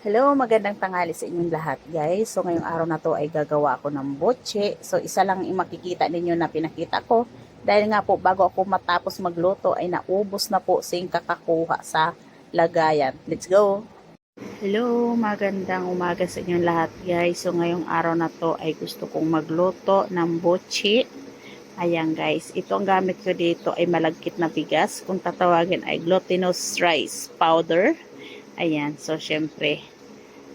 Hello, magandang tanghali sa inyong lahat guys. So ngayong araw na to ay gagawa ako ng botche. So isa lang yung makikita ninyo na pinakita ko. Dahil nga po bago ako matapos magluto ay naubos na po sing kakakuha sa lagayan. Let's go! Hello, magandang umaga sa inyong lahat guys. So ngayong araw na to ay gusto kong magluto ng botche. Ayan guys, ito ang gamit ko dito ay malagkit na bigas. Kung tatawagin ay glutinous rice powder. Ayan, so syempre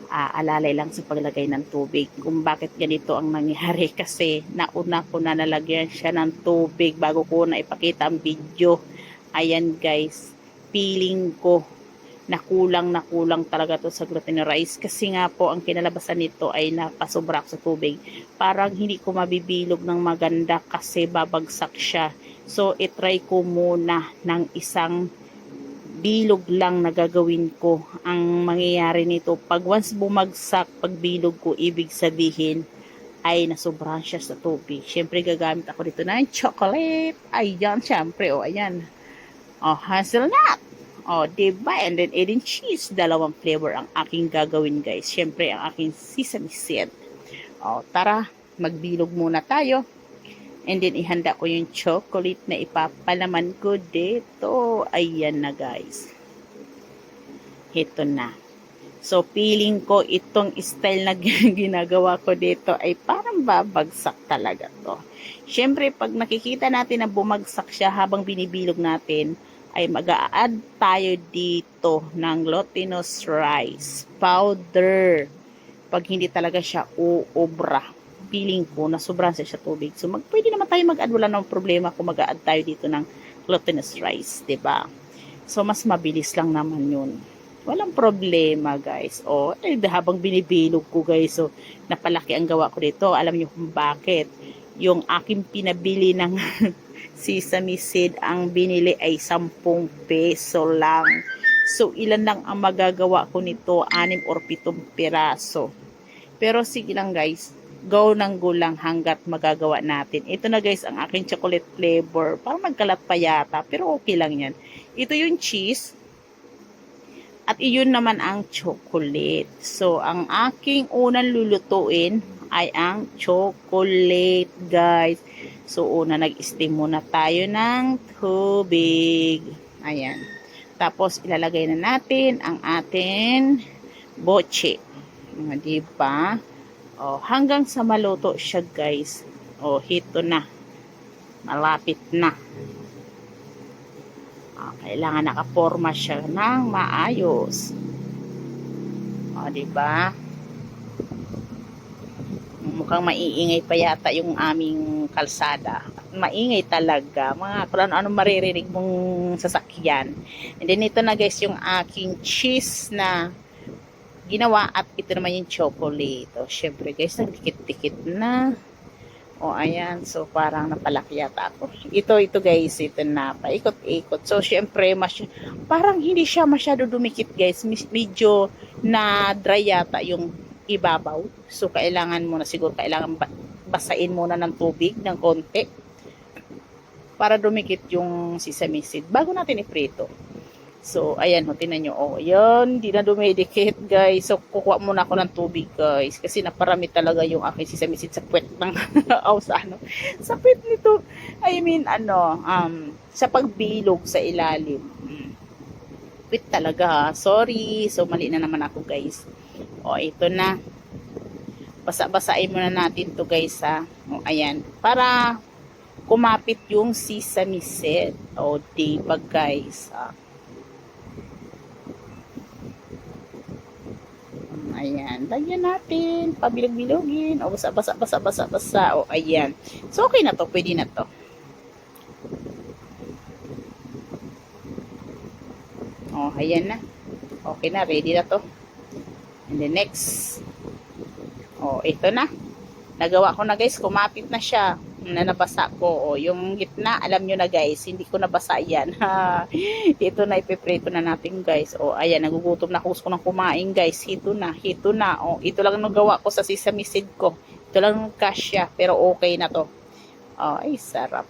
alalay lang sa paglagay ng tubig. Kung bakit ganito ang nangyari kasi nauna ko na nalagyan siya ng tubig bago ko na ipakita ang video. Ayan guys, feeling ko na kulang talaga to sa glutinous rice kasi nga po ang kinalabasan nito ay napasobra sa tubig. Parang hindi ko mabibilog ng maganda kasi babagsak siya. So itry ko muna ng isang bilog lang na gagawin ko. Ang mangyayari nito, pag once bumagsak, pag bilog ko, ibig sabihin ay nasobrahan siya sa tubig. Siyempre, gagamit ako dito ng chocolate. Ayan, siyempre, ayan. Hazelnut. Diba? And then, and cheese. Dalawang flavor ang aking gagawin, guys. Siyempre, ang aking sesame seed. Tara, magbilog muna tayo. And then, ihanda ko yung chocolate na ipapalaman ko dito. Ayan na, guys. Ito na. So, feeling ko itong style na ginagawa ko dito ay parang babagsak talaga to. Siyempre, pag nakikita natin na bumagsak siya habang binibilog natin, ay mag-a-add tayo dito ng glutinous rice powder. Pag hindi talaga siya uobra. Feeling ko na sobrang siya tubig. So, pwede naman tayo mag-add. Wala namang problema kung mag-add tayo dito ng glutinous rice. Diba? So, mas mabilis lang naman yun. Walang problema, guys. Habang binibilog ko, guys. So, napalaki ang gawa ko dito. Alam niyo kung bakit. Yung aking pinabili ng sesame seed, ang binili ay 10 peso lang. So, ilan lang ang magagawa ko nito? 6 or 7 piraso. Pero, sige lang, guys. Go ng go lang hanggat magagawa natin. Ito na guys ang aking chocolate flavor. Parang nagkalat pa yata pero okay lang yan. Ito yung cheese at iyon naman ang chocolate. So ang aking unang lulutuin ay ang chocolate guys. So una nag-steam muna tayo ng tubig. Ayan. Tapos ilalagay na natin ang ating botche. Diba? Hanggang sa maluto siya guys. Hito na. Malapit na. Kailangan nakaporma siya ng maayos. Diba? Mukhang maiingay pa yata yung aming kalsada. Maingay talaga. Kung ano maririnig mong sasakyan. And then ito na guys yung aking cheese na ginawa at ito naman yung chocolate. Syempre guys, nagdikit-dikit na. Ayan. So, parang napalaki yata ako. Ito guys, ito na. Paikot-ikot. So, syempre, parang hindi siya masyado dumikit guys. Medyo na dry yata yung ibabaw. So, kailangan basain muna ng tubig ng konti para dumikit yung sesame seed bago natin iprito. So, ayan, tinan nyo. Ayan, hindi na dumidikit, guys. So, kukuha muna ako ng tubig, guys. Kasi naparami talaga yung aking sesame seed sa puwet ng, sa puwet nito. I mean, sa pagbilog sa ilalim. Puwet talaga, sorry. So, mali na naman ako, guys. Ito na. Basa-basain muna natin to guys, ha. Ayan. Para kumapit yung sesame seed. Diba, guys, Ayan, lagyan natin, pabilog-bilogin, basa. Ayan. So, okay na to, pwede na to. Ayan na. Okay na, ready na to. And then next. Ito na. Nagawa ko na guys, kumapit na siya. Nabasa ko. Yung gitna, alam nyo na guys, hindi ko nabasa yan. Ito na, ipiprito na natin guys. Ayan, nagugutom na gusto ko ng kumain guys. Ito na. Ito lang nagawa ko sa sesame seed ko. Ito lang kasya, pero okay na to. Ay, sarap.